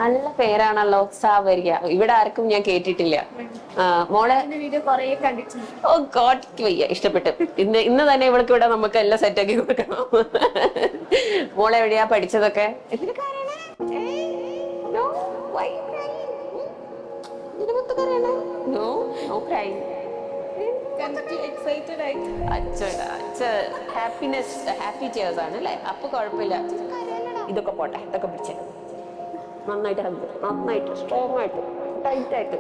നല്ല പേരാണല്ലോ സാവരിക. ഇവിടെ ആർക്കും ഞാൻ കേട്ടിട്ടില്ല. മോളെ ഓ ഗോഡ് വയ്യ, ഇഷ്ടപ്പെട്ടു. ഇന്ന് തന്നെ ഇവൾക്ക് ഇവിടെ നമുക്ക് എല്ലാം സെറ്റാക്കി കൊടുക്കണം. മോളെ എവിടെയാ പഠിച്ചതൊക്കെ? ഹാപ്പി ടീയേഴ്സ് ആണ് അല്ലേ? അപ്പൊ കുഴപ്പമില്ല. ഇതൊക്കെ പോട്ടെ, ഇതൊക്കെ പിടിച്ചേ നന്നായിട്ട്, നന്നായിട്ട് സ്ട്രോങ് ആയിട്ട് ടൈറ്റ് ആയിട്ട്.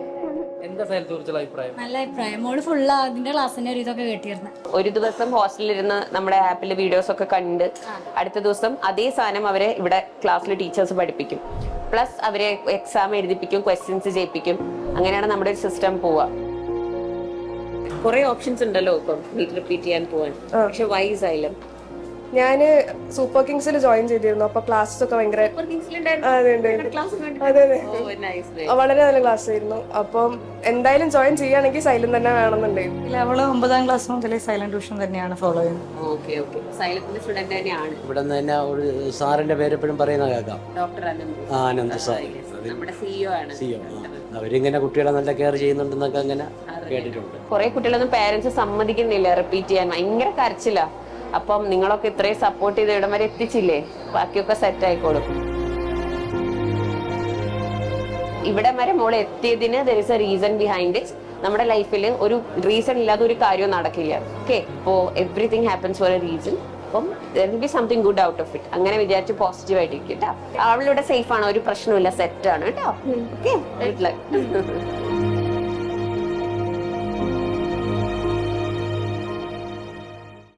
എന്താ സൈലത്തെ കുറിച്ചുള്ള അഭിപ്രായം? നല്ല അഭിപ്രായം. മോള് ഫുള്ള് അതിന്റെ ക്ലാസ്സിന്റെ ഒരു ഇതൊക്കെ കേട്ടിരുന്നു. ഒരു ദിവസം ഹോസ്റ്റലിൽ ഇരുന്ന് നമ്മുടെ ആപ്പിൽ വീഡിയോസ് ഒക്കെ കണ്ട് അടുത്ത ദിവസം അതേ സാധനം അവരെ ഇവിടെ ക്ലാസ്സിൽ ടീച്ചേഴ്സ് പഠിപ്പിക്കും. പ്ലസ് അവരെ എക്സാം എഴുതിപ്പിക്കും, ക്വസ്റ്റ്യൻസ് ചെയ്യിപ്പിക്കും. അങ്ങനെയാണ് നമ്മുടെ ഒരു സിസ്റ്റം പോവുക. കുറെ ഓപ്ഷൻസ് ഉണ്ടല്ലോ ഇപ്പം നീറ്റ് റിപ്പീറ്റ് ചെയ്യാൻ പോവാൻ. പക്ഷെ വൈ സൈലം? ഞാന് സൂപ്പർ കിങ്സിൽ ജോയിൻ ചെയ്തിരുന്നു. അപ്പൊ ക്ലാസ്സസ് ഒക്കെ ഭയങ്കര വളരെ നല്ല ക്ലാസ് ആയിരുന്നു. അപ്പം എന്തായാലും ജോയിൻ ചെയ്യുകയാണെങ്കിൽ സൈലം തന്നെ വേണമെന്നുണ്ടായിരുന്നു. അവള് 9ാം ക്ലാസ് മുതലേ സൈലന്റ് ട്യൂഷൻ തന്നെയാണ് ഫോളോ ചെയ്യുന്നത്. സൈലത്തിന്റെ സ്റ്റുഡന്റ് തന്നെയാണ്. ഇവിടെ തന്നെ ഒരു സാറിന്റെ പേര് എപ്പോഴും പറയുന്ന കേൾക്കാം, ഡോക്ടർ ആനന്ദ് സാർ. നമ്മുടെ സിഇഒ ആണ്. അവരിങ്ങനെ കുട്ടികളെ നല്ല കെയർ ചെയ്യുന്നുണ്ടെന്നൊക്കെ അങ്ങനെ കേട്ടിട്ടുണ്ട്. കുറെ കുട്ടികളൊന്നും പാരന്റ്സ് സമ്മതിക്കുന്നില്ല റിപ്പീറ്റ് ചെയ്യാൻ, ഭയങ്കര കരച്ചില്ല. അപ്പം നിങ്ങളൊക്കെ ഇത്രയും സപ്പോർട്ട് ചെയ്ത് ഇവിടം വരെ എത്തിച്ചില്ലേ, ബാക്കിയൊക്കെ സെറ്റ് ആയിക്കോളും. ഇവിടെ വരെ മോളെ എത്തിയതിന് there is a reason behind it. നമ്മുടെ ലൈഫിൽ ഒരു റീസൺ ഇല്ലാതെ ഒരു കാര്യവും നടക്കില്ല. ഓക്കെ, അപ്പോ everything happens four A reason. അപ്പം there will be something good out of it. അങ്ങനെ വിചാരിച്ച് പോസിറ്റീവ് ആയിട്ടിരിക്കും കേട്ടോ. അവളിവിടെ സേഫ് ആണ്, ഒരു പ്രശ്നമില്ല, സെറ്റ് ആണ് കേട്ടോ. Okay, good luck.